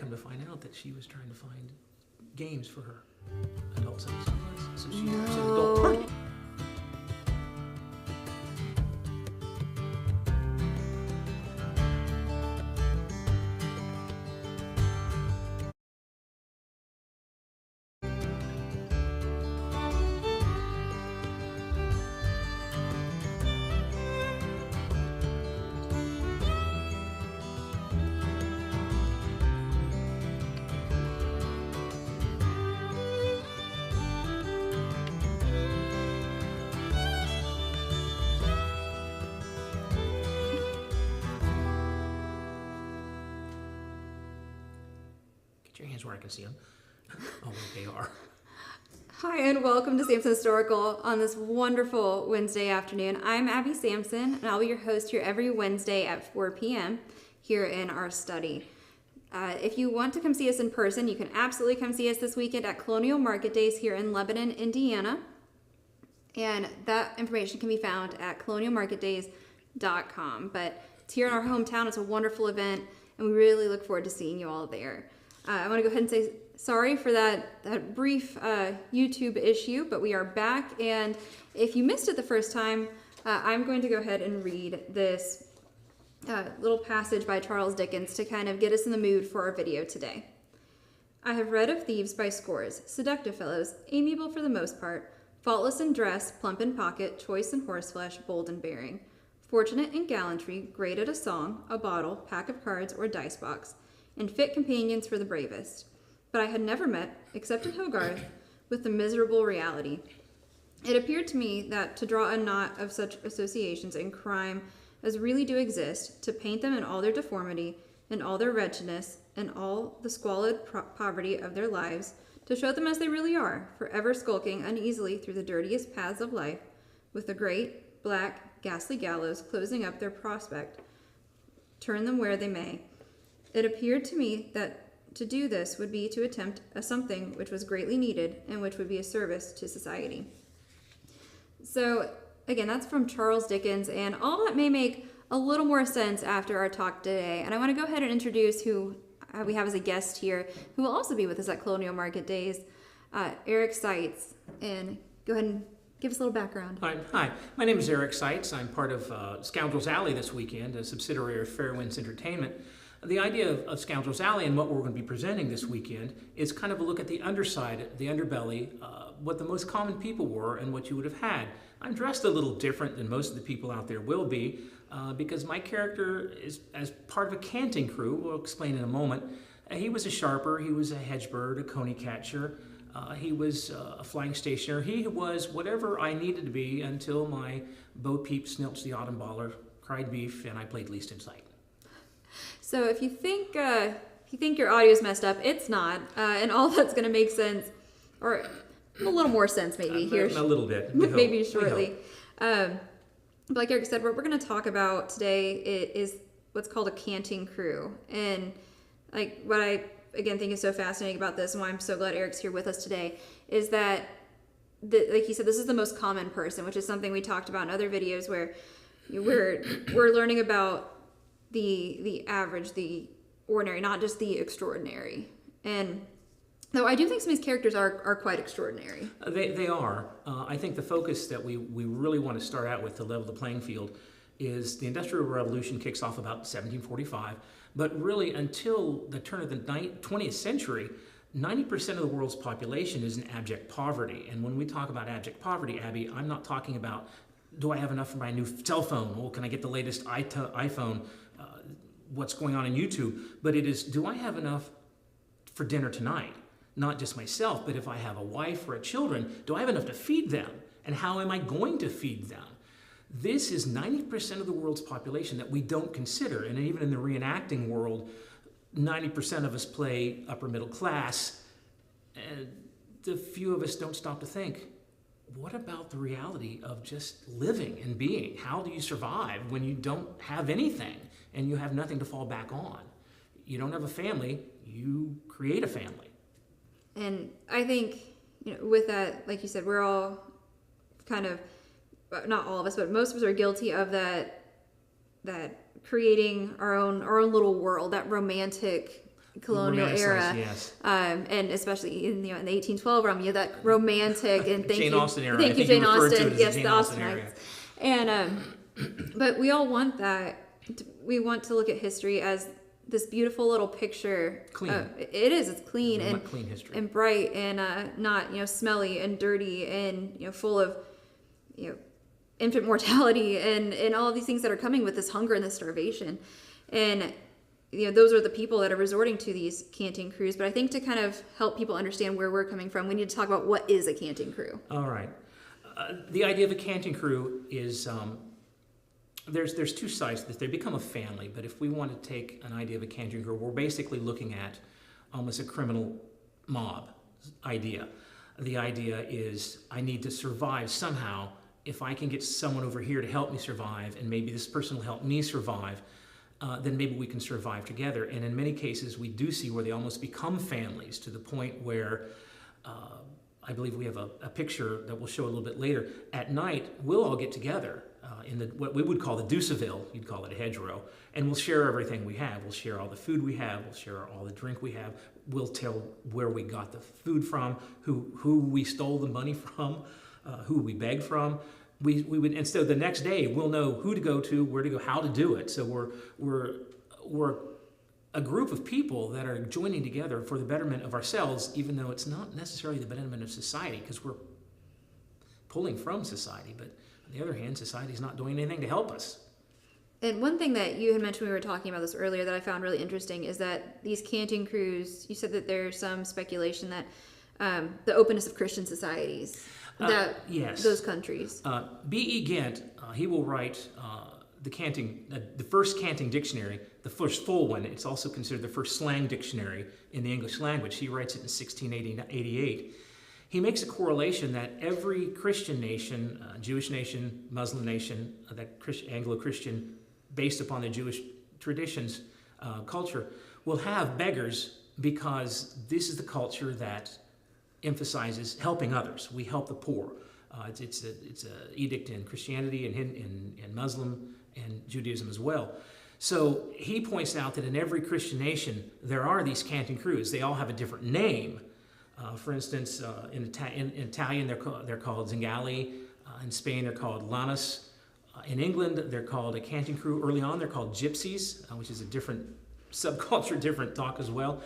come to find out that she was trying to find games for her adult son. So she was an adult party. Your hands where I can see them. Oh, they are. Hi, and welcome to Samson Historical on this wonderful Wednesday afternoon. I'm Abby Samson, and I'll be your host here every Wednesday at 4 p.m. here in our study. If you want to come see us in person, you can absolutely come see us this weekend at Colonial Market Days here in Lebanon, Indiana. And that information can be found at colonialmarketdays.com. But it's here in our hometown. It's a wonderful event, and we really look forward to seeing you all there. I want to go ahead and say sorry for that brief YouTube issue, but we are back. And if you missed it the first time, I'm going to go ahead and read this little passage by Charles Dickens to kind of get us in the mood for our video today. I have read of thieves by scores, seductive fellows, amiable for the most part, faultless in dress, plump in pocket, choice in horseflesh, bold in bearing, fortunate in gallantry, great at a song, a bottle, pack of cards, or dice box, and fit companions for the bravest. But I had never met, except in Hogarth, with the miserable reality. It appeared to me that to draw a knot of such associations in crime as really do exist, to paint them in all their deformity, in all their wretchedness, in all the squalid poverty of their lives, to show them as they really are, forever skulking uneasily through the dirtiest paths of life, with the great, black, ghastly gallows closing up their prospect, turn them where they may. It appeared to me that to do this would be to attempt a something which was greatly needed and which would be a service to society. So, again, that's from Charles Dickens, and all that may make a little more sense after our talk today. And I want to go ahead and introduce who we have as a guest here, who will also be with us at Colonial Market Days, Eric Scites. And go ahead and give us a little background. Hi. My name is Eric Scites. I'm part of Scoundrels Alley this weekend, a subsidiary of Fairwinds Entertainment. The idea of Scoundrels Alley and what we're going to be presenting this weekend is kind of a look at the underside, the underbelly, what the most common people were and what you would have had. I'm dressed a little different than most of the people out there will be because my character is as part of a canting crew. We'll explain in a moment. He was a sharper, he was a hedge bird, a coney catcher, he was a flying stationer. He was whatever I needed to be until my Bo Peep snilched the autumn baller, cried beef, and I played least in sight. So if you think your audio is messed up, it's not, and all that's going to make sense, or a little more sense maybe here. A little bit. Maybe shortly. But like Eric said, what we're going to talk about today is what's called a canting crew. And like what I, again, think is so fascinating about this and why I'm so glad Eric's here with us today is that, like he said, this is the most common person, which is something we talked about in other videos where we're learning about the average, the ordinary, not just the extraordinary. And though I do think some of these characters are quite extraordinary. They are. I think the focus that we really want to start out with to level the playing field is the Industrial Revolution kicks off about 1745, but really until the turn of the 20th century, 90% of the world's population is in abject poverty. And when we talk about abject poverty, Abby, I'm not talking about, do I have enough for my new cell phone? Well, can I get the latest iPhone? What's going on YouTube? But it is, do I have enough for dinner tonight? Not just myself, but if I have a wife or children, do I have enough to feed them? And how am I going to feed them? This is 90% of the world's population that we don't consider. And even in the reenacting world, 90% of us play upper middle class. And the few of us don't stop to think, what about the reality of just living and being? How do you survive when you don't have anything and you have nothing to fall back on? You don't have a family, you create a family. And I think, with that, like you said, we're all kind of, not all of us, but most of us are guilty of that creating our own little world, that romantic colonial era, yes. And especially in the 1812 realm, you have that romantic and Jane Austen era. thank I you, think Jane you referred to Austen, it as yes, the the Jane Austen era. Austenites, and but we all want that. We want to look at history as this beautiful little picture. Clean. It is. It's clean and clean history. and bright and not smelly and dirty and full of infant mortality and all of these things that are coming with this hunger and this starvation. And those are the people that are resorting to these canting crews. But I think to kind of help people understand where we're coming from, we need to talk about what is a canting crew. All right. The idea of a canting crew is there's two sides to this. They become a family, but if we want to take an idea of a canting crew, we're basically looking at almost a criminal mob idea. The idea is I need to survive somehow. If I can get someone over here to help me survive, and maybe this person will help me survive, then maybe we can survive together. And in many cases, we do see where they almost become families to the point where I believe we have a picture that we'll show a little bit later. At night, we'll all get together in what we would call the Deuceville, you'd call it a hedgerow, and we'll share everything we have. We'll share all the food we have. We'll share all the drink we have. We'll tell where we got the food from, who we stole the money from, who we begged from. We would, and so the next day we'll know who to go to, where to go, how to do it. So we're a group of people that are joining together for the betterment of ourselves, even though it's not necessarily the betterment of society, because we're pulling from society. But on the other hand, society is not doing anything to help us. And one thing that you had mentioned when we were talking about this earlier that I found really interesting is that these canting crews, you said that there's some speculation that the openness of Christian societies, that yes. those countries. B.E. Ghent, he will write the first Canting dictionary, the first full one. It's also considered the first slang dictionary in the English language. He writes it in 1688. He makes a correlation that every Christian nation, Jewish nation, Muslim nation, that Anglo-Christian, based upon the Jewish traditions, culture, will have beggars because this is the culture that emphasizes helping others. We help the poor. It's an edict in Christianity and in Muslim and Judaism as well. So he points out that in every Christian nation there are these canting crews. They all have a different name. For instance, in Italian they're called Zingali. In Spain they're called Lanus. In England they're called a canting crew. Early on they're called gypsies, which is a different subculture, different talk as well.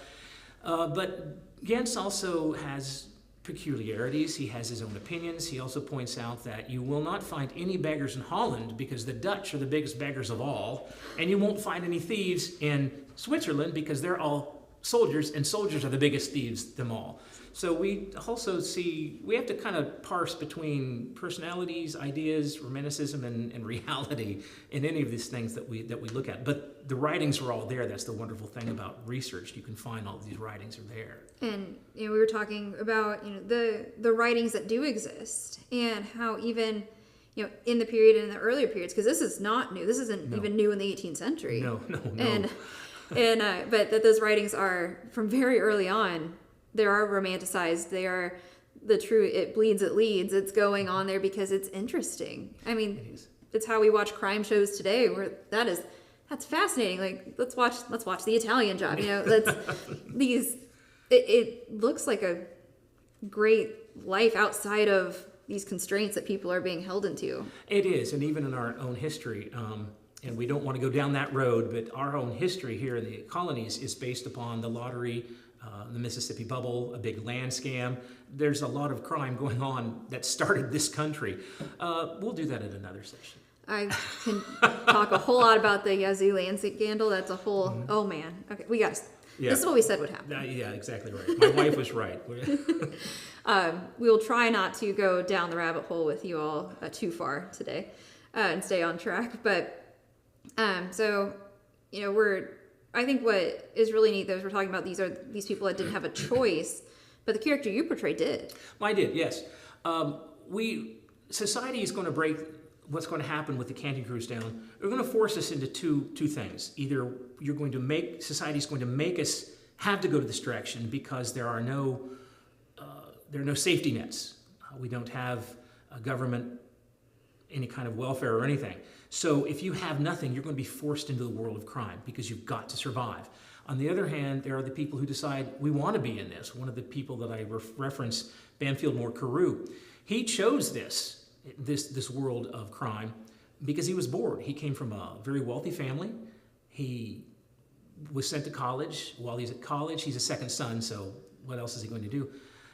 But Gens also has peculiarities. He has his own opinions. He also points out that you will not find any beggars in Holland because the Dutch are the biggest beggars of all, and you won't find any thieves in Switzerland because they're all soldiers, and soldiers are the biggest thieves of them all. So we also see, we have to kind of parse between personalities, ideas, romanticism, and reality in any of these things that we look at. But the writings are all there. That's the wonderful thing about research. You can find all of these writings are there. And we were talking about the writings that do exist and how even in the period and in the earlier periods, because this is not new. This isn't even new in the 18th century. No. But that those writings are from very early on. They are romanticized. They are the true. It bleeds, it leads. It's going on there because it's interesting. I mean, it's how we watch crime shows today. Where that's fascinating. Like let's watch the Italian Job. It looks like a great life outside of these constraints that people are being held into. It is, and even in our own history. And we don't want to go down that road, but our own history here in the colonies is based upon the lottery, the Mississippi bubble, a big land scam. There's a lot of crime going on that started this country. We'll do that at another session. I can talk a whole lot about the Yazoo land scandal. That's a whole, oh man. Okay, we got Yeah. This is what we said would happen. Yeah, exactly right. My wife was right. We'll try not to go down the rabbit hole with you all too far today and stay on track. But I think what is really neat, though, is we're talking about these people that didn't have a choice, but the character you portray did. I did, yes. Society is going to break what's going to happen with the canting crews down. They're going to force us into two things. Either society's going to make us have to go to this direction because there are no safety nets. We don't have a government, any kind of welfare or anything. So if you have nothing, you're going to be forced into the world of crime because you've got to survive. On the other hand, there are the people who decide we want to be in this. One of the people that I reference, Banfield Moore Carew, he chose this world of crime because he was bored. He came from a very wealthy family. He was sent to college. While he's at college, he's a second son, so what else is he going to do?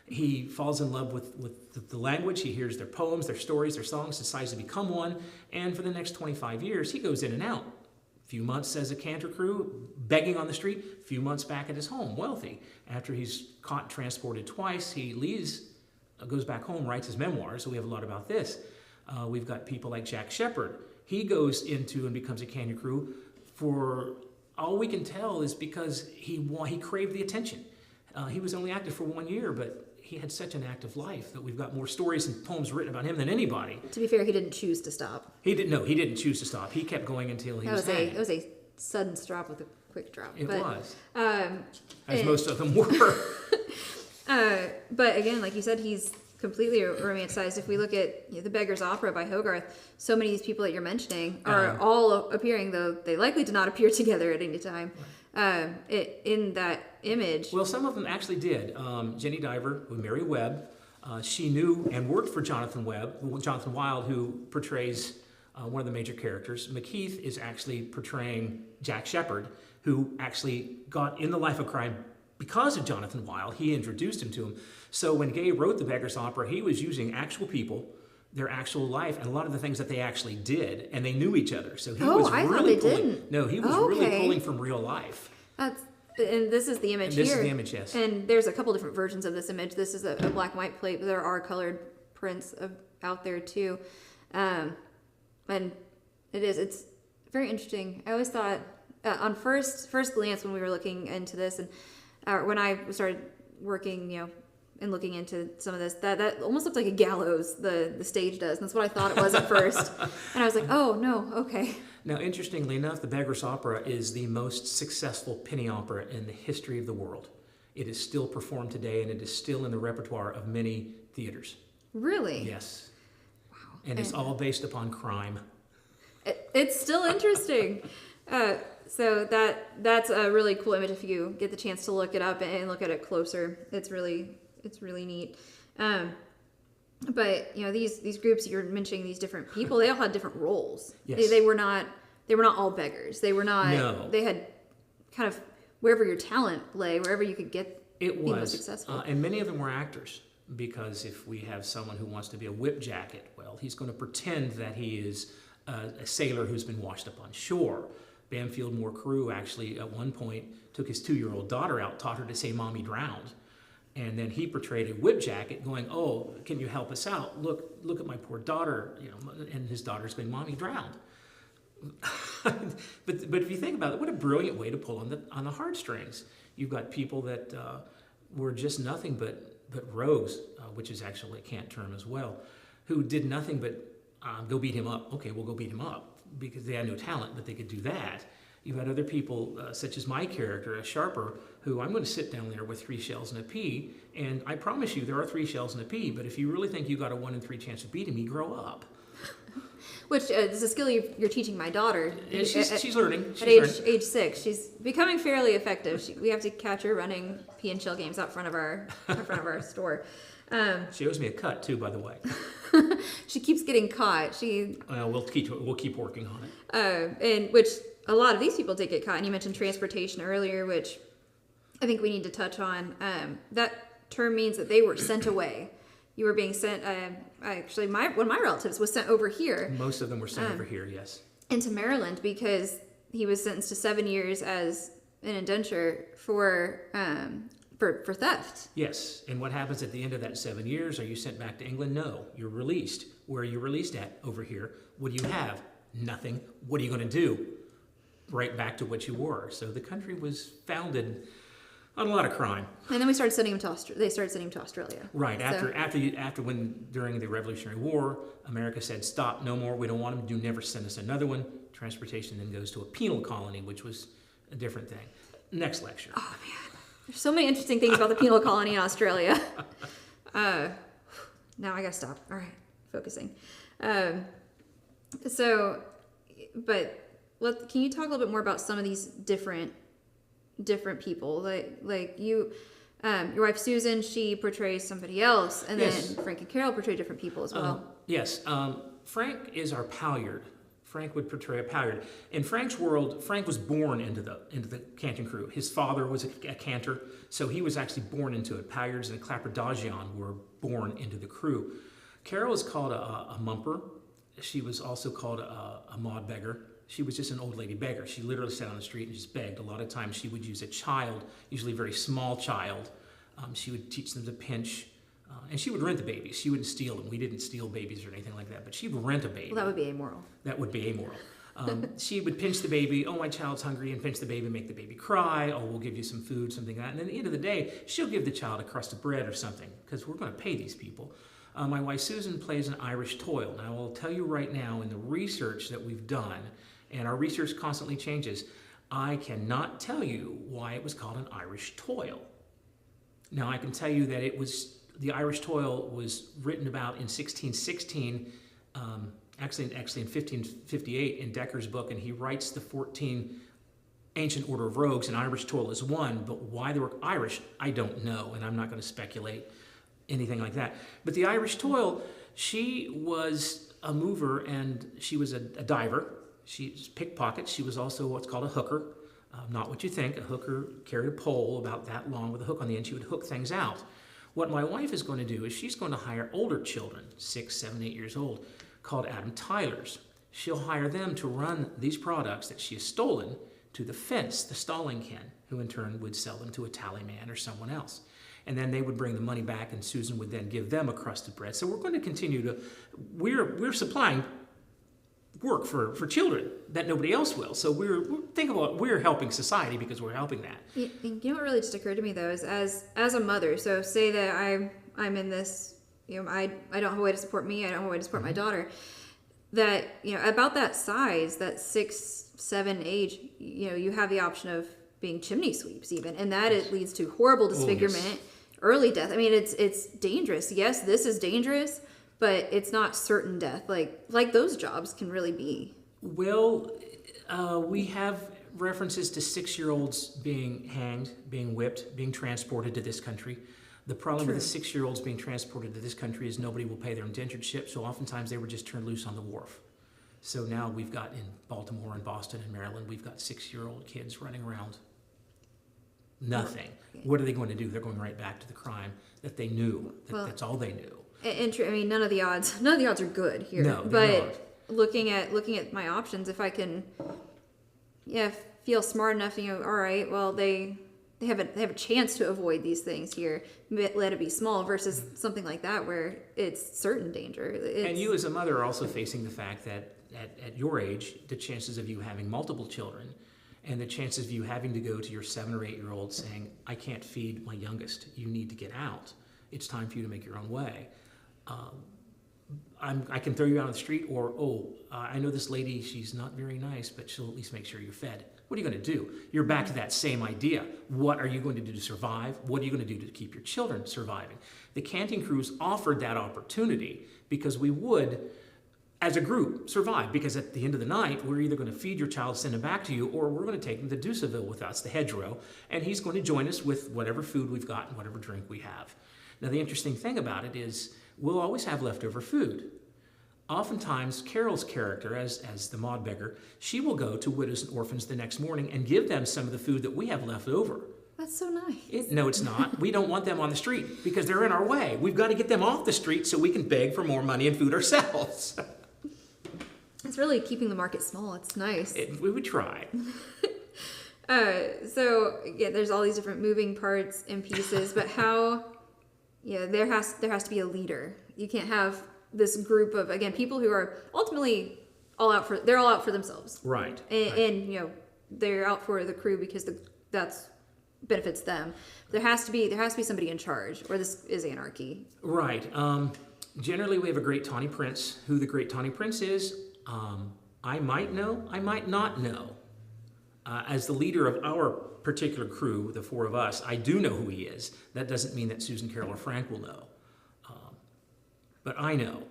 He falls in love with the language. He hears their poems, their stories, their songs, decides to become one, and for the next 25 years, he goes in and out. A few months as a cantor crew, begging on the street, a few months back at his home, wealthy. After he's caught and transported twice, he leaves, goes back home, writes his memoirs, so we have a lot about this. We've got people like Jack Shepherd. He goes into and becomes a cantor crew for, all we can tell is because he craved the attention. He was only active for 1 year, but he had such an active life that we've got more stories and poems written about him than anybody. To be fair, he didn't choose to stop. He didn't choose to stop. He kept going until he was hanged. It was a sudden stop with a quick drop. It was. As most of them were. But again, like you said, he's completely romanticized. If we look at the Beggar's Opera by Hogarth, so many of these people that you're mentioning are all appearing, though they likely did not appear together at any time. In that image. Well, some of them actually did. Jenny Diver, with Mary Webb, she knew and worked for Jonathan Wild, who portrays one of the major characters. McKeith is actually portraying Jack Shepherd, who actually got in the life of crime because of Jonathan Wild. He introduced him to him. So when Gay wrote The Beggar's Opera, he was using actual people, their actual life, and a lot of the things that they actually did, and they knew each other. So he was really pulling from real life. And this is the image here. This is the image, yes. And there's a couple different versions of this image. This is a black and white plate, but there are colored prints out there too. And it's very interesting. I always thought on first glance when we were looking into this, and when I started working, and looking into some of this, that almost looked like a gallows, the stage does. And that's what I thought it was at first. And I was like, oh, no, okay. Now, interestingly enough, The Beggar's Opera is the most successful penny opera in the history of the world. It is still performed today, and it is still in the repertoire of many theaters. Really? Yes. Wow. And it's all based upon crime. It's still interesting. So that's a really cool image if you get the chance to look it up and look at it closer. It's really neat. But these groups you're mentioning, these different people, they all had different roles. Yes. They were not all beggars. They were not. No. They had kind of wherever your talent lay, wherever you could be most successful. And many of them were actors, because if we have someone who wants to be a whipjacket, well, he's going to pretend that he is a sailor who's been washed up on shore. Banfield Moore Carew actually at one point took his 2-year-old daughter out, taught her to say "Mommy drowned." And then he portrayed a whipjacket going, "Oh, can you help us out? Look at my poor daughter," and his daughter's going, "Mommy drowned." but if you think about it, what a brilliant way to pull on the heartstrings. You've got people that were just nothing but rogues, which is actually a cant term as well, who did nothing but go beat him up. Okay, we'll go beat him up because they had no talent, but they could do that. You've had other people, such as my character, a sharper, who I'm going to sit down there with 3 shells and a pea, and I promise you there are 3 shells and a pea, but if you really think you got a 1 in 3 chance of beating me, grow up. Which is a skill you're teaching my daughter. Yeah, she's learning. At age 6, she's becoming fairly effective. We have to catch her running pea and shell games out front of our store. She owes me a cut too, by the way. She keeps getting caught. We'll keep working on it. And which a lot of these people did get caught. And you mentioned transportation earlier, which I think we need to touch on. That term means that they were sent away. You were being sent. Actually, one of my relatives was sent over here. Most of them were sent over here, yes. Into Maryland because he was sentenced to 7 years as an indenture for theft. Yes, and what happens at the end of that 7 years? Are you sent back to England? No, you're released. Where are you released at? Over here. What do you have? Nothing. What are you going to do? Right back to what you were. So the country was founded on a lot of crime. And then they started sending him to Australia. Right, after when during the Revolutionary War, America said, "Stop, no more, we don't want him, do never send us another one." Transportation then goes to a penal colony, which was a different thing. Next lecture. Oh man, there's so many interesting things about the penal colony in Australia. Now I gotta stop. All right, focusing. Can you talk a little bit more about some of these different different people. Like you, your wife Susan, she portrays somebody else, and Yes. then Frank and Carol portray different people as well. Yes. Frank is our Palyard. Frank would portray a Palyard. In Frank's world, Frank was born into the Canting crew. His father was a cantor, so he was actually born into it. Palyards and Clapperdogeon were born into the crew. Carol is called a mumper. She was also called a maud beggar. She was just an old lady beggar. She literally sat on the street and just begged. A lot of times she would use a child, usually a very small child. She would teach them to pinch. And she would rent the babies. She wouldn't steal them. We didn't steal babies or anything like that, but she would rent a baby. Well, that would be amoral. That would be amoral. She would pinch the baby. Oh, my child's hungry, and pinch the baby, make the baby cry. Oh, we'll give you some food, something like that. And at the end of the day, she'll give the child a crust of bread or something, because we're going to pay these people. My wife Susan plays an Irish toil. Now, I will tell you right now, in the research that we've done, and our research constantly changes, I cannot tell you why it was called an Irish toil. Now, I can tell you that the Irish toil was written about in 1616, actually in 1558 in Decker's book, and he writes the 14 ancient order of rogues, and Irish toil is one, but why they were Irish, I don't know, and I'm not going to speculate anything like that. But the Irish toil, she was a mover, and she was a diver. She was pickpocket. She was also what's called a hooker. Not what you think. A hooker carried a pole about that long with a hook on the end. She would hook things out. What my wife is going to do is she's going to hire older children, 6, 7, 8 years old, called Adam Tylers. She'll hire them to run these products that she has stolen to the fence, the stalling ken, who in turn would sell them to a tallyman or someone else. And then they would bring the money back, and Susan would then give them a crust of bread. So we're going to continue to, we're supplying work for children that nobody else will. So think about, we're helping society because we're helping that. You know what really just occurred to me though is as a mother, so say that I'm in this, I don't have a way to support me, I don't have a way to support my daughter, that about that size, that 6, 7 age, you have the option of being chimney sweeps even, and that it leads to horrible disfigurement, early death. I mean, it's dangerous. Yes, this is dangerous, but it's not certain death like those jobs can really be. Well, we have references to 6-year-olds being hanged, being whipped, being transported to this country. The problem with the 6-year-olds being transported to this country is nobody will pay their indentureship, so oftentimes they were just turned loose on the wharf. So now we've got in Baltimore and Boston and Maryland, we've got 6-year-old kids running around. Nothing. What are they going to do? They're going right back to the crime that they knew. That's all they knew. And I mean, none of the odds are good here. No, but looking at my options, if I can, feel smart enough, all right, well they have a chance to avoid these things here. Let it be small versus something like that where it's certain danger. And you as a mother are also facing the fact that at your age, the chances of you having multiple children and the chances of you having to go to your 7 or 8-year-old saying, I can't feed my youngest, you need to get out. It's time for you to make your own way. I can throw you out on the street, or, I know this lady, she's not very nice, but she'll at least make sure you're fed. What are you going to do? You're back to that same idea. What are you going to do to survive? What are you going to do to keep your children surviving? The Canting crews offered that opportunity because we would, as a group, survive. Because at the end of the night, we're either going to feed your child, send him back to you, or we're going to take him to Deuceville with us, the hedgerow, and he's going to join us with whatever food we've got and whatever drink we have. Now, the interesting thing about it is we'll always have leftover food. Oftentimes, Carol's character, as the maud beggar, she will go to widows and orphans the next morning and give them some of the food that we have left over. That's so nice. No, it's not. We don't want them on the street because they're in our way. We've got to get them off the street so we can beg for more money and food ourselves. It's really keeping the market small. It's nice. We would try. So there's all these different moving parts and pieces, but there has to be a leader. You can't have this group of, again, people who are ultimately all out for themselves. Right. And they're out for the crew because that's benefits them. There has to be somebody in charge, or this is anarchy. Right. Generally, we have a great tawny prince. Who the great tawny prince is, I might know, I might not know. As the leader of our particular crew, the 4 of us, I do know who he is. That doesn't mean that Susan, Carol, or Frank will know. But I know.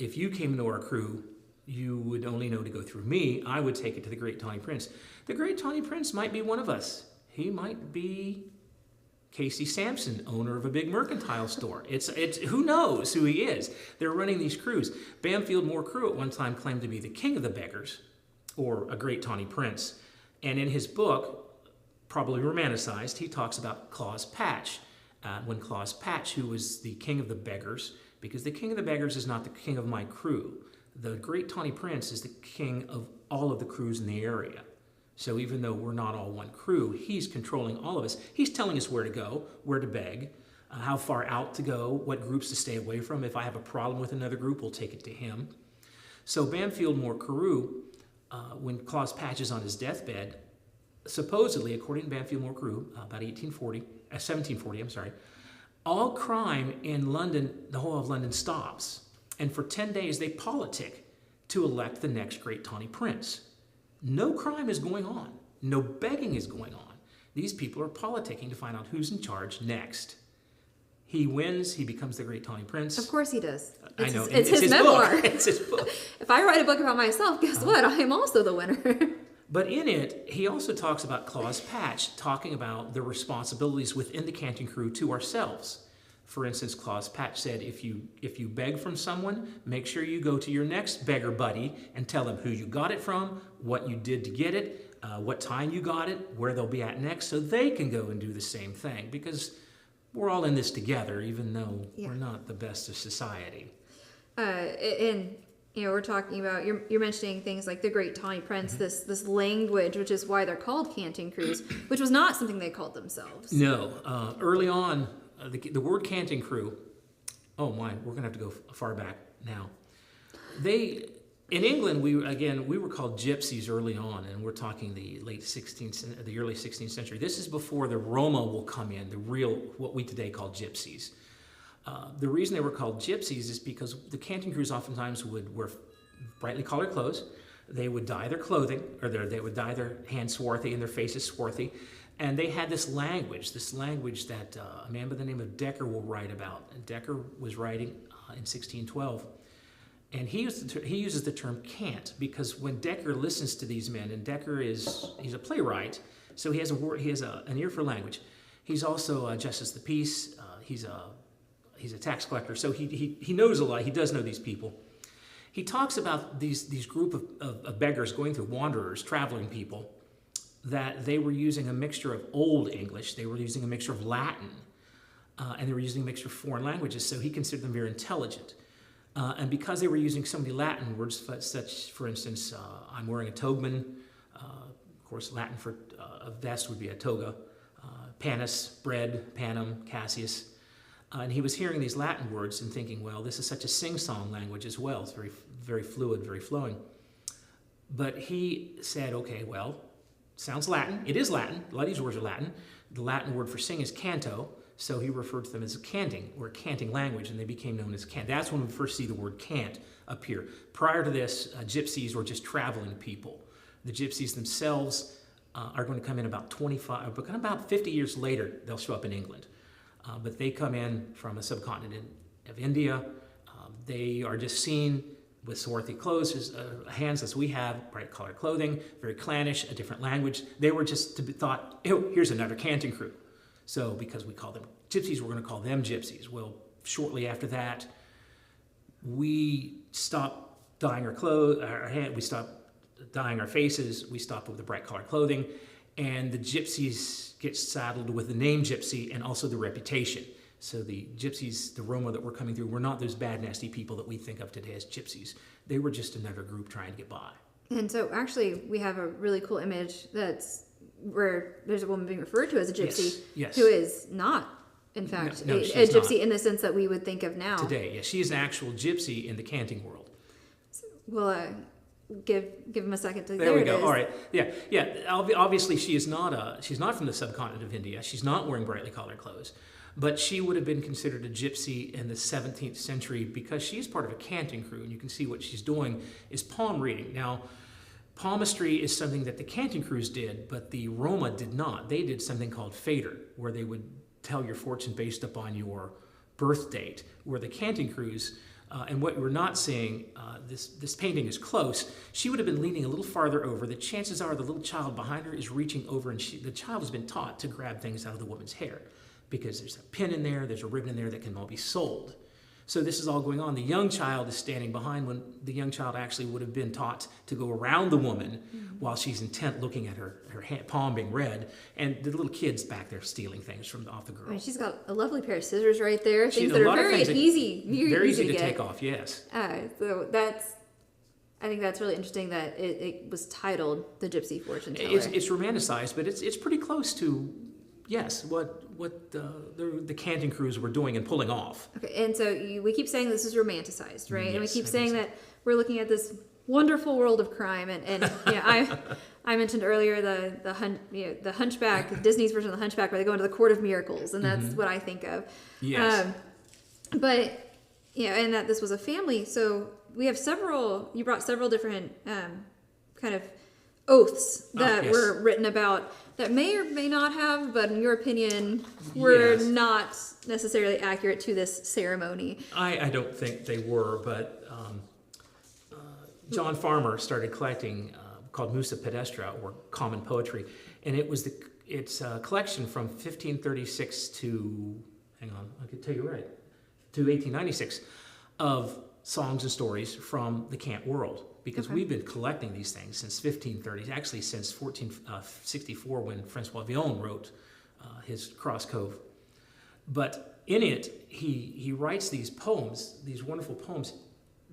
If you came into our crew, you would only know to go through me. I would take it to the Great Tawny Prince. The Great Tawny Prince might be one of us. he might be Casey Samson, owner of a big mercantile store. It's who knows who he is. They're running these crews. Bamfield Moore Carew at one time claimed to be the king of the beggars, or a great tawny prince. And in his book, probably romanticized, he talks about Claus Patch. When Claus Patch, who was the king of the beggars, because the king of the beggars is not the king of my crew. The great tawny prince is the king of all of the crews in the area. So even though we're not all one crew, he's controlling all of us. He's telling us where to go, where to beg, how far out to go, what groups to stay away from. If I have a problem with another group, we'll take it to him. So Bamfield Moore Carew, when Claus Patch is on his deathbed, supposedly, according to Bamfield Moore Carew, about 1740, all crime in London, the whole of London, stops. And for 10 days, they politic to elect the next great tawny prince. No crime is going on. No begging is going on. These people are politicking to find out who's in charge next. He wins. He becomes the great tawny prince. Of course he does. I know. It's his memoir. It's his book. If I write a book about myself, guess what? I am also the winner. But in it, he also talks about Claus Patch, talking about the responsibilities within the Canting crew to ourselves. For instance, Claus Patch said, if you beg from someone, make sure you go to your next beggar buddy and tell them who you got it from, what you did to get it, what time you got it, where they'll be at next, so they can go and do the same thing. Because we're all in this together, even though we're not the best of society. And we're talking about, you're mentioning things like the Great Tawny Prince, this language, which is why they're called Canting crews, which was not something they called themselves. No, early on, the word Canting crew, oh my, we're going to have to go far back now. In England, we were called gypsies early on, and we're talking the early 16th century. This is before the Roma will come in, the real, what we today call gypsies. The reason they were called gypsies is because the Canting crews oftentimes would wear brightly colored clothes. They would dye their clothing, or they would dye their hands swarthy and their faces swarthy. And they had this language that a man by the name of Decker will write about. And Decker was writing in 1612. And he uses the term cant, because when Decker listens to these men, and Decker he's a playwright, so he has an ear for language. He's also a justice of the peace. He's a tax collector, so he knows a lot. He does know these people. He talks about these group of beggars going through, wanderers, traveling people, that they were using a mixture of Old English, they were using a mixture of Latin, and they were using a mixture of foreign languages, so he considered them very intelligent. And because they were using so many Latin words, such, for instance, I'm wearing a togaman, of course, Latin for a vest would be a toga, panis, bread, panem, Cassius. And he was hearing these Latin words and thinking, well, this is such a sing-song language as well. It's very, very fluid, very flowing. But he said, okay, well, sounds Latin. It is Latin. A lot of these words are Latin. The Latin word for sing is canto, so he referred to them as canting, or canting language, and they became known as cant. That's when we first see the word cant appear. Prior to this, gypsies were just traveling people. The gypsies themselves are going to come in about 50 years later, they'll show up in England. But they come in from a subcontinent of India. They are just seen with swarthy clothes, hands as we have, bright colored clothing, very clannish, a different language. They were just to be thought, oh, here's another Canting crew. So because we call them gypsies, we're going to call them gypsies. Well, shortly after that, we stopped dyeing our clothes, we stopped dyeing our faces, we stopped with the bright colored clothing, and the gypsies get saddled with the name gypsy and also the reputation. So the gypsies, the Roma that were coming through, were not those bad, nasty people that we think of today as gypsies. They were just another group trying to get by. And so actually we have a really cool image that's where there's a woman being referred to as a gypsy, yes. who is not, in fact, a gypsy not. In the sense that we would think of now. Today, yes. She is an actual gypsy in the Canting world. So we'll give him a second to. There we go. All right. Yeah. Obviously, she's not from the subcontinent of India. She's not wearing brightly colored clothes, but she would have been considered a gypsy in the 17th century because she's part of a Canting crew, and you can see what she's doing is palm reading. Now, palmistry is something that the Canting crews did, but the Roma did not. They did something called fader, where they would tell your fortune based upon your birth date, where the Canting crews And what we're not seeing, this painting is close. She would have been leaning a little farther over. The chances are the little child behind her is reaching over, and the child has been taught to grab things out of the woman's hair because there's a pin in there, there's a ribbon in there that can all be sold. So this is all going on. The young child is standing behind when the young child actually would have been taught to go around the woman while she's intent looking at her palm being read. And the little kid's back there stealing things from off the girl. I mean, she's got a lovely pair of scissors right there. She's Things that are very easy. Very easy to get. take off, yes. So I think that's really interesting that it was titled The Gypsy Fortune Teller. It's romanticized, but it's pretty close to, yes, what the Canting crews were doing and pulling off. Okay, and so we keep saying this is romanticized, right? Yes, and we keep saying that we're looking at this wonderful world of crime, and I mentioned earlier the Hunchback, Disney's version of the Hunchback, where they go into the Court of Miracles, and that's what I think of. Yes. But and that this was a family, so we have you brought several different kind of oaths that were written about that may or may not have, but in your opinion, were not necessarily accurate to this ceremony. I don't think they were, but John Farmer started collecting called Musa Pedestra, or common poetry, and it's a collection from 1536 to, hang on, I could tell you right, to 1896 of songs and stories from the cant world. Because we've been collecting these things since 1530, actually since 1464 when Francois Villon wrote his Cross Cove. But in it, he writes these poems, these wonderful poems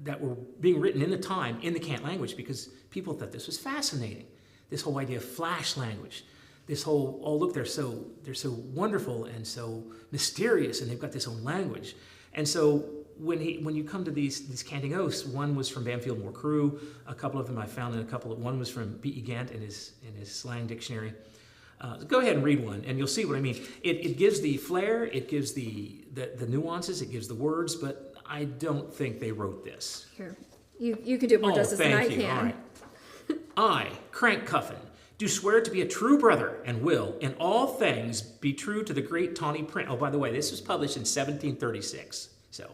that were being written in the time in the cant language because people thought this was fascinating. This whole idea of flash language, this whole, oh look, they're so wonderful and so mysterious, and they've got this own language. And so when you come to these canting oaths, one was from Banfield Moore Crew, a couple of them I found, and one was from B.E. Gant in his slang dictionary. Go ahead and read one, and you'll see what I mean. It gives the flair, it gives the nuances, it gives the words, but I don't think they wrote this. Here, you can do more justice than I can. All right. I, Crank Cuffin, do swear to be a true brother, and will, in all things, be true to the great tawny print. Oh, by the way, this was published in 1736, so.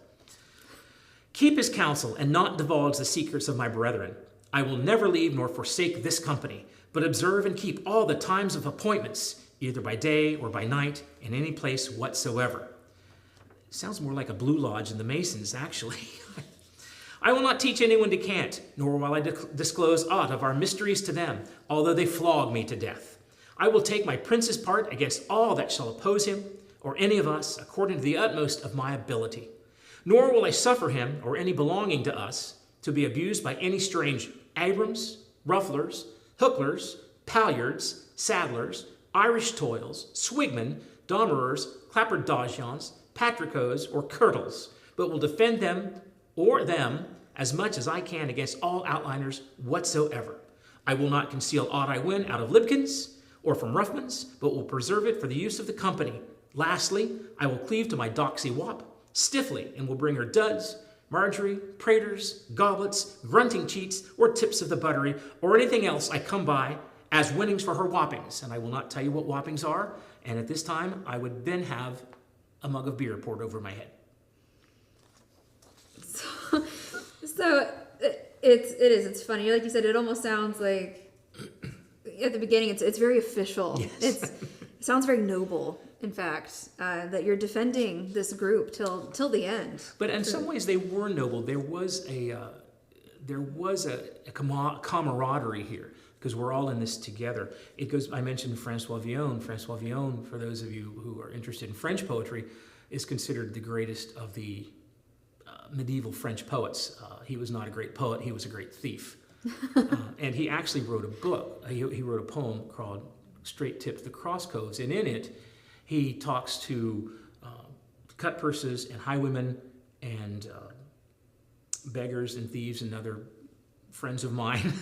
Keep his counsel, and not divulge the secrets of my brethren. I will never leave nor forsake this company, but observe and keep all the times of appointments, either by day or by night, in any place whatsoever. Sounds more like a Blue Lodge in the Masons, actually. I will not teach anyone to cant, nor will I disclose aught of our mysteries to them, although they flog me to death. I will take my prince's part against all that shall oppose him, or any of us, according to the utmost of my ability. Nor will I suffer him, or any belonging to us, to be abused by any strange Abrams, rufflers, hooklers, palyards, saddlers, Irish toils, swigmen, dommerers, clapperdodgians, patricos, or kirtles, but will defend them or them as much as I can against all outliners whatsoever. I will not conceal aught I win out of libkins or from ruffmans, but will preserve it for the use of the company. Lastly, I will cleave to my doxy wop stiffly, and will bring her duds, margery, praters, goblets, grunting cheats, or tips of the buttery, or anything else I come by as winnings for her whoppings. And I will not tell you what whoppings are, and at this time, I would then have a mug of beer poured over my head. So it's funny. Like you said, it almost sounds like at the beginning it's very official. Yes. It sounds very noble, in fact, that you're defending this group till the end. But in some ways they were noble. There was a camaraderie here because we're all in this together. It goes. I mentioned Francois Villon. Francois Villon, for those of you who are interested in French poetry, is considered the greatest of the medieval French poets. He was not a great poet. He was a great thief. And he actually wrote a book. He wrote a poem called Straight Tip to the Cross Coves. And in it, he talks to cut purses and highwaymen and beggars and thieves and other friends of mine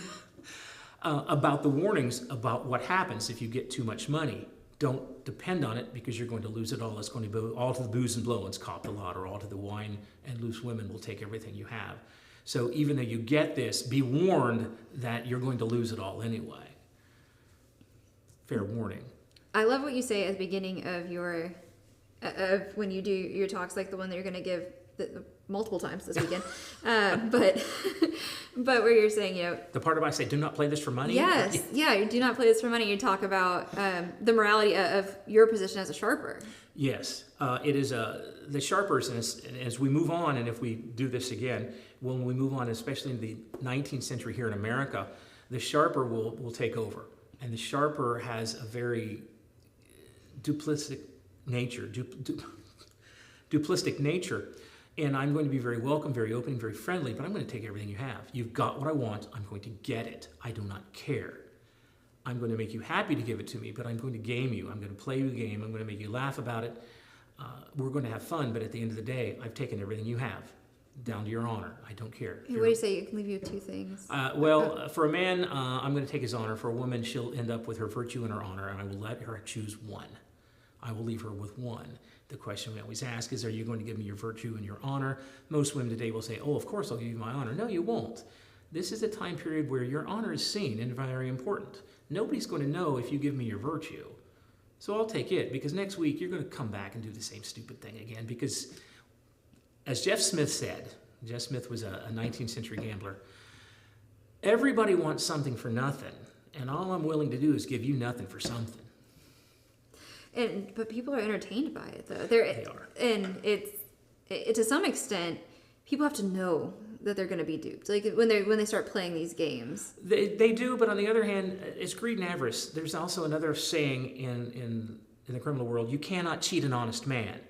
about the warnings about what happens if you get too much money. Don't depend on it because you're going to lose it all. It's going to be all to the booze and blowins, cop the lot, or all to the wine and loose women will take everything you have. So even though you get this, be warned that you're going to lose it all anyway. Fair warning. I love what you say at the beginning of your when you do your talks, like the one that you're going to give multiple times this weekend. But but where you're saying, The part about I say, do not play this for money? yes, yeah, you do not play this for money. You talk about the morality of your position as a sharper. Yes, it is the sharpers, and as we move on, and if we do this again, when we move on, especially in the 19th century here in America, the sharper will take over. And the sharper has a very duplistic nature, duplistic nature. And I'm going to be very welcome, very open, very friendly, but I'm going to take everything you have. You've got what I want. I'm going to get it. I do not care. I'm going to make you happy to give it to me, but I'm going to game you. I'm going to play you a game. I'm going to make you laugh about it. We're going to have fun, but at the end of the day, I've taken everything you have, down to your honor. I don't care. What do you say? You can leave you with two things. For a man, I'm going to take his honor. For a woman, she'll end up with her virtue and her honor, and I will let her choose one. I will leave her with one. The question we always ask is, are you going to give me your virtue and your honor? Most women today will say, oh, of course I'll give you my honor. No, you won't. This is a time period where your honor is seen and very important. Nobody's going to know if you give me your virtue. So I'll take it, because next week you're going to come back and do the same stupid thing again. Because as Jeff Smith said, Jeff Smith was a 19th century gambler, everybody wants something for nothing, and all I'm willing to do is give you nothing for something. But people are entertained by it, though. They are. And it to some extent, people have to know that they're going to be duped. Like when they start playing these games. They do, but on the other hand, it's greed and avarice. There's also another saying in the criminal world, you cannot cheat an honest man.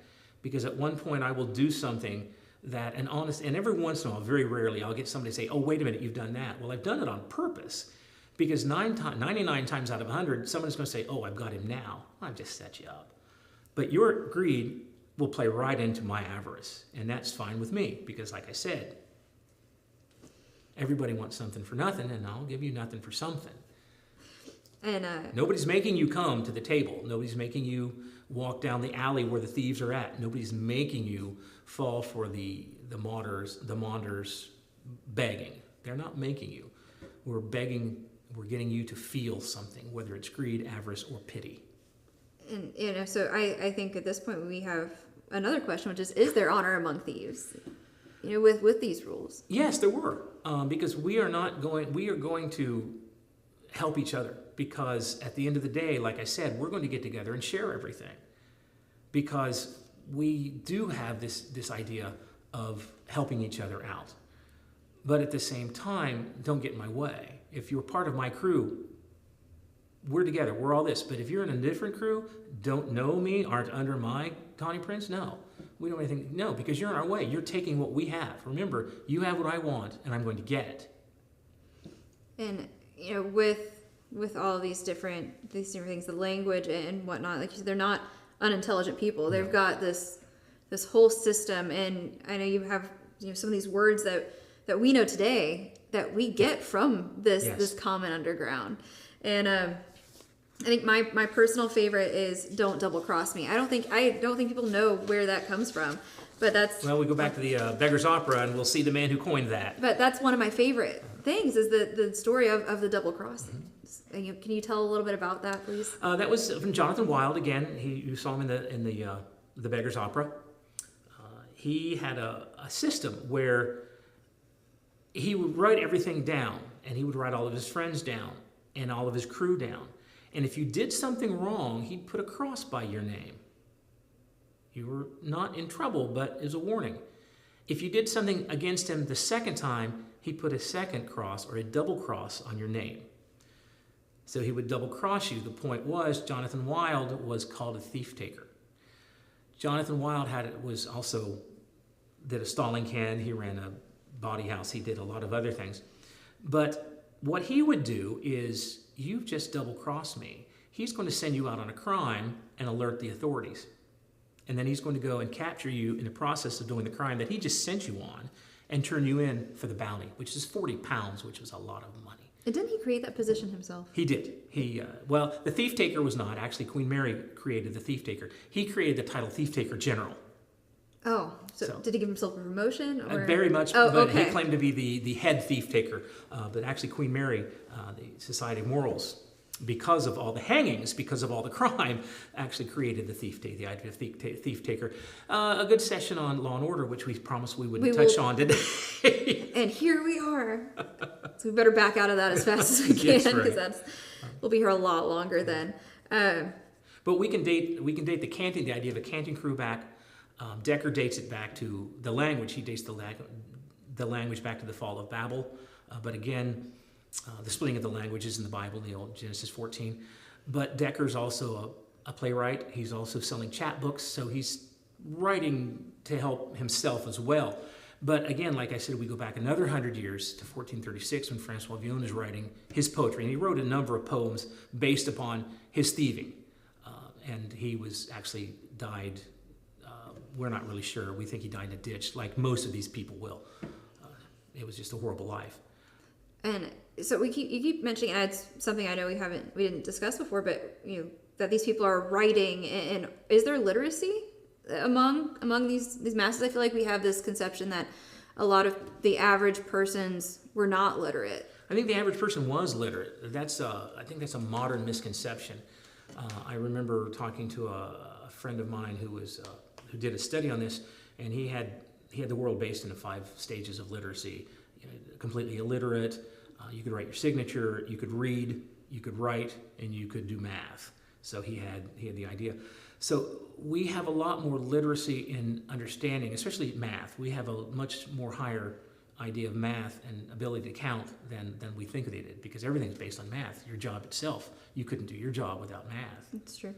Because at one point I will do something that an honest, and every once in a while, very rarely, I'll get somebody to say, oh, wait a minute, you've done that. Well, I've done it on purpose. Because 99 times out of 100, someone's going to say, oh, I've got him now. I've just set you up. But your greed will play right into my avarice. And that's fine with me. Because like I said, everybody wants something for nothing, and I'll give you nothing for something. And nobody's making you come to the table. Nobody's making you walk down the alley where the thieves are at. Nobody's making you fall for the maunders begging. They're not making you. We're begging. We're getting you to feel something, whether it's greed, avarice, or pity. And so I think at this point we have another question, which is there honor among thieves? With these rules. Yes, there were, because we are going to help each other, because at the end of the day, like I said, we're going to get together and share everything, because we do have this idea of helping each other out. But at the same time, don't get in my way. If you're part of my crew, we're together, we're all this. But if you're in a different crew, don't know me, aren't under my tawny prince, no. We don't have anything, no, because you're in our way. You're taking what we have. Remember, you have what I want, and I'm going to get it. And, with all these different things, the language and whatnot, like you said, they're not unintelligent people. They've got this whole system, and I know you have some of these words that we know today that we get from this common underground. And I think my personal favorite is "Don't double cross me." I don't think people know where that comes from, but that's we go back to the Beggar's Opera, and we'll see the man who coined that. But that's one of my favorite things is the story of the double crossing. Mm-hmm. Can you tell a little bit about that, please? That was from Jonathan Wild. Again, you saw him in the Beggar's Opera. He had a system where he would write everything down, and he would write all of his friends down and all of his crew down. And if you did something wrong, he'd put a cross by your name. You were not in trouble, but as a warning. If you did something against him the second time, he'd put a second cross or a double cross on your name. So he would double cross you. The point was, Jonathan Wild was called a thief taker. Jonathan Wild did a stalling can. He ran a body house. He did a lot of other things. But what he would do is, you've just double-crossed me. He's going to send you out on a crime and alert the authorities. And then he's going to go and capture you in the process of doing the crime that he just sent you on and turn you in for the bounty, which is 40 pounds, which was a lot of money. And didn't he create that position himself? He did. The thief taker was not. Actually, Queen Mary created the thief taker. He created the title thief taker general. Oh, so did he give himself a promotion? Or? Very much, but okay. He claimed to be the head thief taker. But actually, Queen Mary, the Society of Morals, because of all the hangings, because of all the crime, actually created the idea of thief taker. A good session on Law and Order, which we promised we wouldn't touch on today. And here we are. So we better back out of that as fast as we can, because we'll be here a lot longer then. But we can date the Canting, the idea of a Canting crew back. Decker dates it back to the language. He dates the language back to the fall of Babel. But again, the splitting of the languages in the Bible, in the old Genesis 14. But Decker's also a playwright. He's also selling chapbooks, so he's writing to help himself as well. But again, like I said, we go back another 100 years to 1436 when Francois Villon is writing his poetry. And he wrote a number of poems based upon his thieving. And he was actually died, we're not really sure. We think he died in a ditch, like most of these people will. It was just a horrible life. And so you keep mentioning, and it's something I know we didn't discuss before, but that these people are writing, and is there literacy among these masses? I feel like we have this conception that a lot of the average persons were not literate. I think the average person was literate. I think that's a modern misconception. I remember talking to a friend of mine who did a study on this, and he had the world based into 5 stages of literacy. Completely illiterate. You could write your signature. You could read. You could write, and you could do math. So he had the idea. So we have a lot more literacy in understanding, especially math. We have a much more higher idea of math and ability to count than we think they did, because everything's based on math. Your job itself, you couldn't do your job without math. That's true.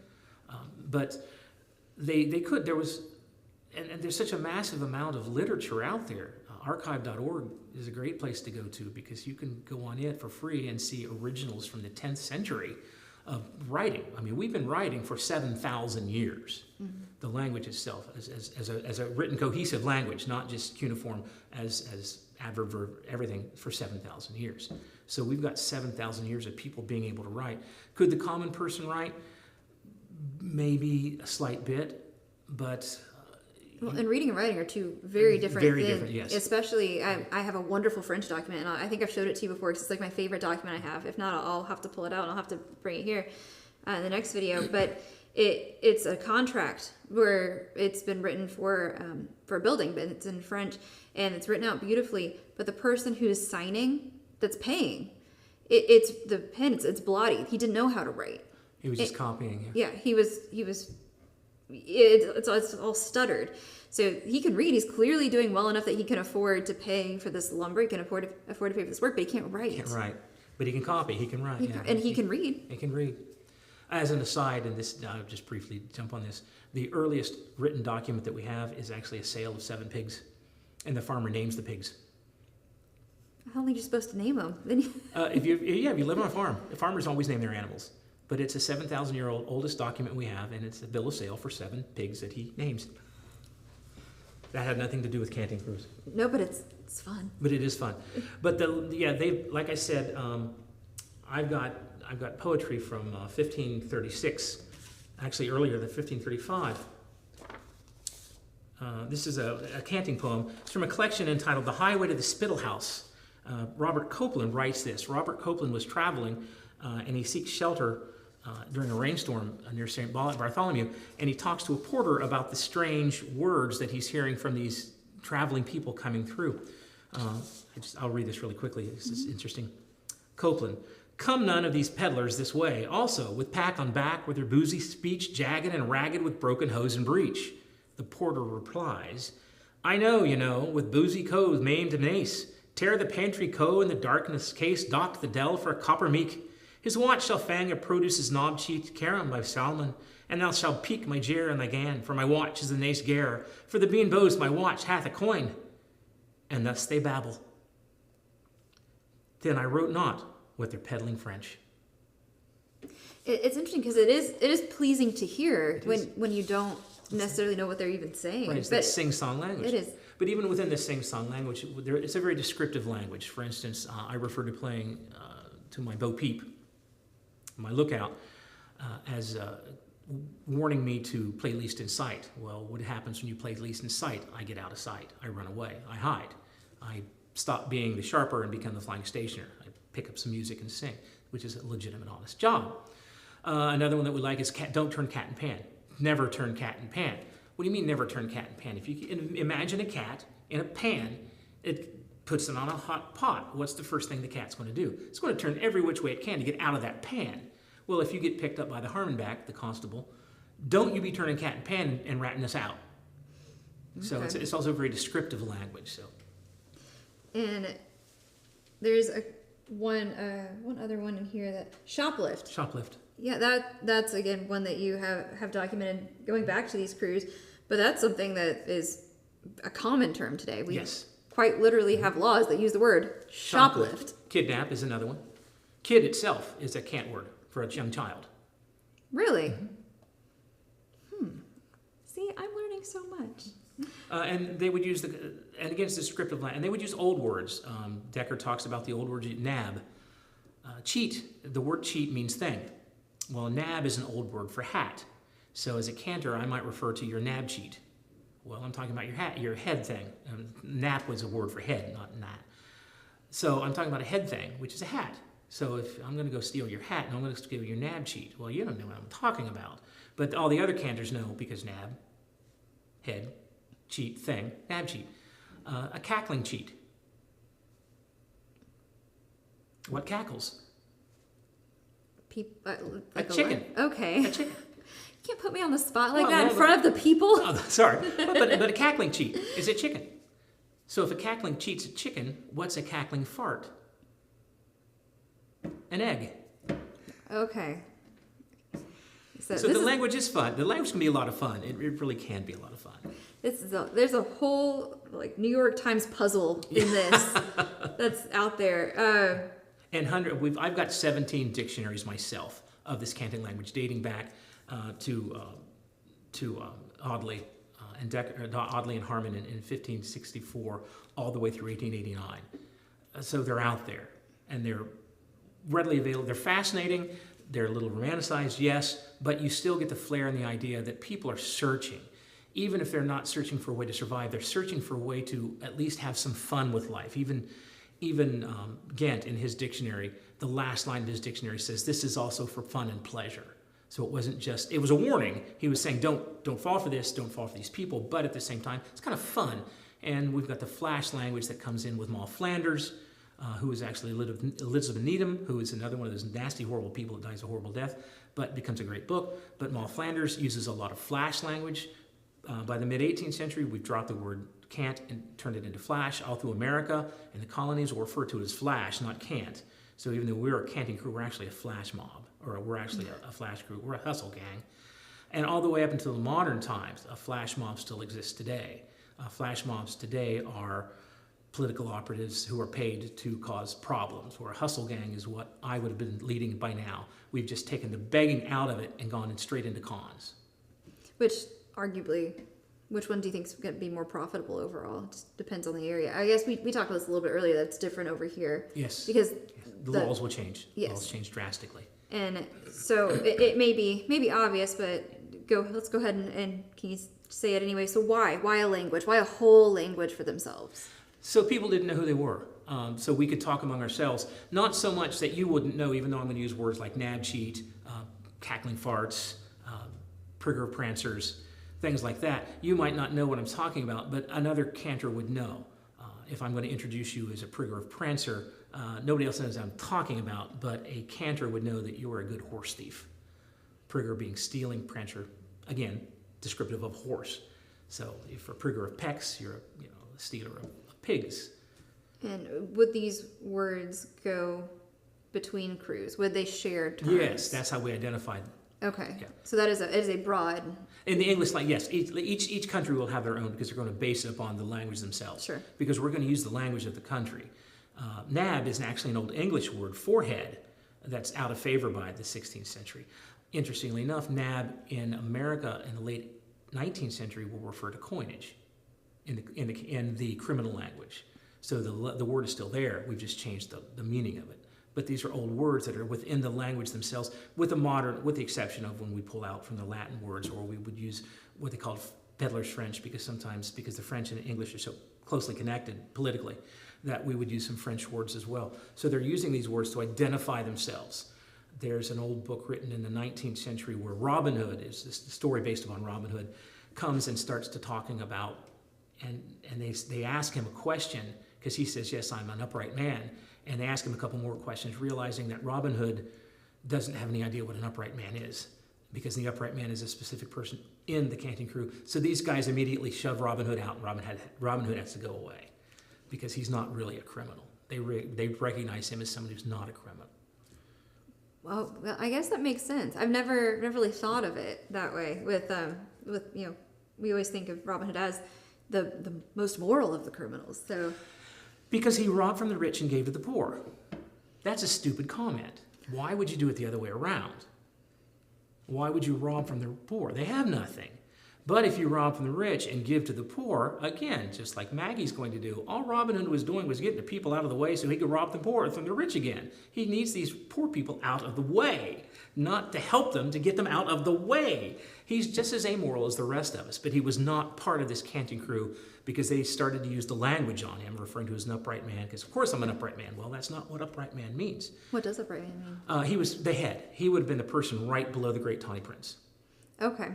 But they could. There was, and there's such a massive amount of literature out there. Archive.org is a great place to go to, because you can go on it for free and see originals from the 10th century of writing. I mean, we've been writing for 7,000 years. Mm-hmm. The language itself as a written cohesive language, not just cuneiform as adverb, verb, everything, for 7,000 years. So we've got 7,000 years of people being able to write. Could the common person write? Maybe a slight bit, but... Well, and reading and writing are two very different things. Very different, yes. Especially, I have a wonderful French document, and I think I've showed it to you before, because it's like my favorite document I have. If not, I'll have to pull it out, and I'll have to bring it here in the next video. But it's a contract where it's been written for a building, but it's in French, and it's written out beautifully. But the person who's signing, that's paying, it's the pen, it's blotty. He didn't know how to write. He was just copying. Yeah, he was. It's all stuttered. So he can read. He's clearly doing well enough that he can afford to pay for this lumber. He can afford to pay for this work, but he can't write. He can't write, but he can copy. He can write. And he can read. He can read. As an aside, and this, I'll just briefly jump on this, the earliest written document that we have is actually a sale of 7 pigs, and the farmer names the pigs. How are you supposed to name them? If you live on a farm, the farmers always name their animals. But it's a 7,000-year-old oldest document we have, and it's a bill of sale for 7 pigs that he names. That had nothing to do with Canting crews. No, but it's fun. But it is fun. But they, like I said, I've got poetry from 1536, actually earlier than 1535. This is a Canting poem. It's from a collection entitled "The Highway to the Spittle House." Robert Copeland writes this. Robert Copeland was traveling, and he seeks shelter during a rainstorm near St. Bartholomew, and he talks to a porter about the strange words that he's hearing from these traveling people coming through. I'll read this really quickly. This is interesting. Copeland: "Come none of these peddlers this way, also, with pack on back, with their boozy speech jagged and ragged with broken hose and breech." The porter replies: "I know, with boozy coes maimed and mace, tear the pantry co in the darkness case, dock the dell for a copper meek. His watch shall fang a produce's knob cheat, carom by Salmon, and thou shalt pique my jeer and thy gan, for my watch is the nace gare, for the bean bows my watch hath a coin." And thus they babble. Then I wrote not what they're peddling French. It's interesting, because it is pleasing to hear when you don't necessarily know what they're even saying. Right, it's that sing-song language. It is. But even within the sing-song language, it's a very descriptive language. For instance, I refer to playing to my Bo Peep, my lookout, as warning me to play least in sight. Well, what happens when you play least in sight? I get out of sight. I run away. I hide. I stop being the sharper and become the flying stationer. I pick up some music and sing. which is a legitimate, honest job. Another one that we like is don't turn cat in pan. Never turn cat in pan. What do you mean never turn cat in pan? If you imagine a cat in a pan, it puts it on a hot pot. What's the first thing the cat's going to do? It's going to turn every which way it can to get out of that pan. Well, if you get picked up by the Harmonback, the constable, don't you be turning cat in pan and ratting us out. Okay. So it's also very descriptive language. So, and there's one other one in here, that shoplift. Shoplift. Yeah, that's again one that you have documented going back to these crews, but that's something that is a common term today. We quite literally have laws that use the word shoplift. Kidnap is another one. Kid itself is a cant word for a young child. Really? See, I'm learning so much. And they would use and again, it's descriptive language, and they would use old words. Decker talks about the old word nab. Cheat, the word cheat means thing. Well, nab is an old word for hat. So as a cantor, I might refer to your nab cheat. Well, I'm talking about your head thing. Nap was a word for head, not nat. So I'm talking about a head thing, which is a hat. So if I'm going to go steal your hat and I'm going to steal your nab cheat, well, you don't know what I'm talking about. But all the other cantors know, because nab, head, cheat, thing, nab cheat. A cackling cheat. What cackles? Like a chicken. Okay. A chicken. You can't put me on the spot like that in front of the people. Oh, sorry. But a cackling cheat is a chicken. So if a cackling cheat's a chicken, what's a cackling fart? An egg. Okay. So the language is fun. The language can be a lot of fun. It really can be a lot of fun. There's a whole New York Times puzzle in this that's out there. And I've got 17 dictionaries myself of this Canting language, dating back to Audley and Harmon in 1564, all the way through 1889. So they're out there, and they're readily available. They're fascinating. They're a little romanticized, yes, but you still get the flair and the idea that people are searching. Even if they're not searching for a way to survive, they're searching for a way to at least have some fun with life. Even Ghent, in his dictionary, the last line of his dictionary says, this is also for fun and pleasure. So it wasn't just, it was a warning. He was saying, don't fall for this, don't fall for these people, but at the same time, it's kind of fun. And we've got the flash language that comes in with Moll Flanders, who is actually Elizabeth Needham, who is another one of those nasty, horrible people that dies a horrible death, but becomes a great book. But Moll Flanders uses a lot of flash language. By the mid-18th century, we've dropped the word cant and turned it into flash. All through America and the colonies will refer to it as flash, not cant. So even though we're a canting crew, we're actually a flash mob, or we're actually a flash crew. We're a hustle gang. And all the way up until the modern times, a flash mob still exists today. Flash mobs today are political operatives who are paid to cause problems, where a hustle gang is what I would have been leading by now. We've just taken the begging out of it and gone straight into cons. Which, arguably, which one do you think is going to be more profitable overall? It just depends on the area. I guess we talked about this a little bit earlier. That's different over here. Yes. Because the laws will change. Yes. The laws change drastically. And so it may be obvious, but let's go ahead and can you say it anyway? So why a language? Why a whole language for themselves? So people didn't know who they were. So we could talk among ourselves. Not so much that you wouldn't know, even though I'm going to use words like nab cheat, cackling farts, prigger of prancers, things like that. You might not know what I'm talking about, but another cantor would know. If I'm going to introduce you as a prigger of prancer, nobody else knows what I'm talking about, but a cantor would know that you are a good horse thief. Prigger being stealing, prancer, again, descriptive of horse. So if a prigger of pecks, you're a stealer of pigs. And would these words go between crews? Would they share terms? Yes, that's how we identified them. Okay. Yeah. So that is a broad. In the English, yes, each country will have their own because they're going to base it upon the language themselves. Sure. Because we're going to use the language of the country. Nab is actually an old English word for head that's out of favor by the 16th century. Interestingly enough, nab in America in the late 19th century will refer to coinage in the criminal language. So the word is still there. We've just changed the meaning of it. But these are old words that are within the language themselves, with the exception of when we pull out from the Latin words, or we would use what they called peddler's French, because the French and English are so closely connected politically, that we would use some French words as well. So they're using these words to identify themselves. There's an old book written in the 19th century where Robin Hood, is this story based upon Robin Hood, comes and starts to talking about, and they ask him a question, because he says, yes, I'm an upright man. And they ask him a couple more questions, realizing that Robin Hood doesn't have any idea what an upright man is, because the upright man is a specific person in the Canting crew. So these guys immediately shove Robin Hood out, and Robin Hood has to go away, because he's not really a criminal. They recognize him as someone who's not a criminal. Well, I guess that makes sense. I've never really thought of it that way. With we always think of Robin Hood as the most moral of the criminals. So, because he robbed from the rich and gave to the poor. That's a stupid comment. Why would you do it the other way around? Why would you rob from the poor? They have nothing. But if you rob from the rich and give to the poor, again, just like Maggie's going to do, all Robin Hood was doing was getting the people out of the way so he could rob the poor from the rich again. He needs these poor people out of the way, not to help them, to get them out of the way. He's just as amoral as the rest of us, but he was not part of this Canting crew because they started to use the language on him, referring to as an upright man, because of course I'm an upright man. Well, that's not what upright man means. What does upright man mean? He was the head. He would have been the person right below the great tawny prince. Okay.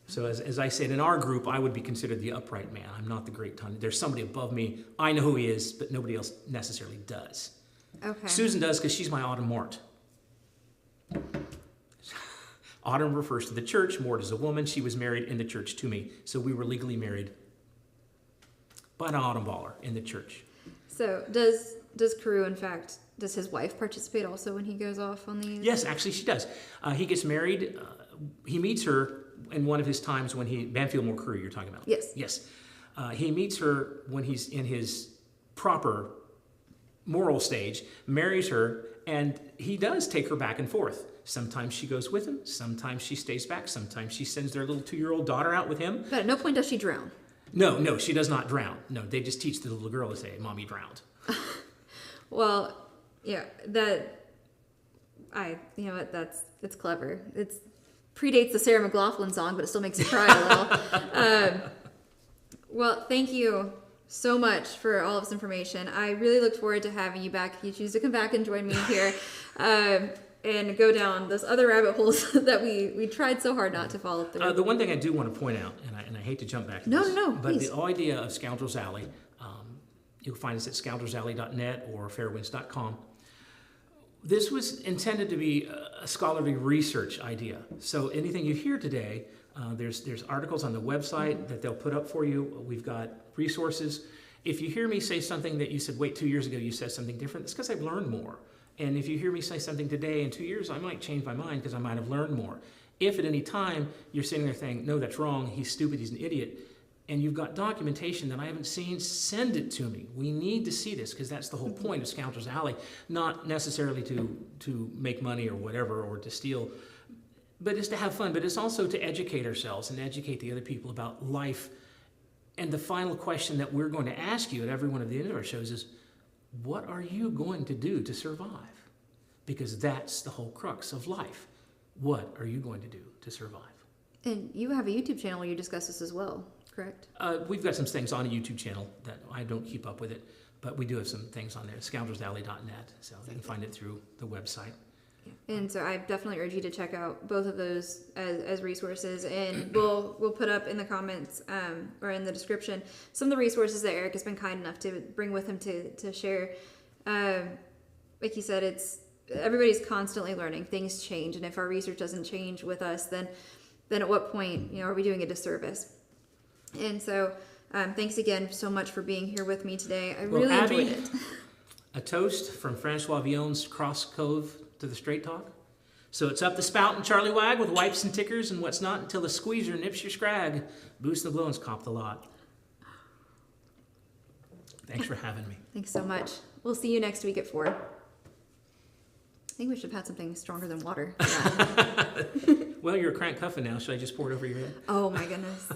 So as I said, in our group, I would be considered the upright man. I'm not the great tawny. There's somebody above me. I know who he is, but nobody else necessarily does. Okay. Susan does, because she's my autumn mort. Autumn refers to the church. Mort is a woman. She was married in the church to me. So we were legally married by an autumn baller in the church. So does Carew, in fact, does his wife participate also when he goes off on these? Yes, actually she does. He gets married. He meets her in one of his times when Banfield Moore Carew you're talking about. Yes. Yes. He meets her when he's in his proper moral stage, marries her, and he does take her back and forth. Sometimes she goes with him. Sometimes she stays back. Sometimes she sends their little 2-year-old daughter out with him. But at no point does she drown. No, she does not drown. No, they just teach the little girl to say, "Mommy drowned." Well, yeah, it's clever. It's predates the Sarah McLachlan song, but it still makes you cry a little. Well, thank you so much for all of this information. I really look forward to having you back if you choose to come back and join me here and go down those other rabbit holes that we tried so hard not to follow through. The one thing I do want to point out, and I hate to jump back to No, this, but please. the idea of Scoundrels Alley, you'll find us at scoundrelsalley.net or fairwinds.com. This was intended to be a scholarly research idea. So anything you hear today, there's articles on the website that they'll put up for you. We've got resources. If you hear me say something that you said, wait, 2 years ago you said something different, it's because I've learned more. And if you hear me say something today, in 2 years, I might change my mind because I might have learned more. If at any time you're sitting there saying, no, that's wrong, he's stupid, he's an idiot, and you've got documentation that I haven't seen, send it to me. We need to see this because that's the whole point of Scoundrels Alley, not necessarily to make money or whatever or to steal, but it's to have fun. But it's also to educate ourselves and educate the other people about life. And the final question that we're going to ask you at every one of the end of our shows is, what are you going to do to survive? Because that's the whole crux of life. What are you going to do to survive? And you have a YouTube channel where you discuss this as well, correct? We've got some things on a YouTube channel that I don't keep up with it, but we do have some things on there, scoundrelsalley.net, so you can find it through the website. Yeah. And so I definitely urge you to check out both of those as resources, and we'll put up in the comments or in the description some of the resources that Eric has been kind enough to bring with him to share. Like you said, everybody's constantly learning. Things change, and if our research doesn't change with us, then at what point are we doing a disservice? And so thanks again so much for being here with me today. I really enjoyed it. A toast from Francois Villon's Cross Cove to the Straight Talk. So it's up the spout and Charlie Wag with wipes and tickers and what's not until the squeezer nips your scrag. Boost the blowins, cop the lot. Thanks for having me. Thanks so much. We'll see you next week at 4. I think we should have had something stronger than water. Well, you're a crank cuffin now. Should I just pour it over your head? Oh my goodness.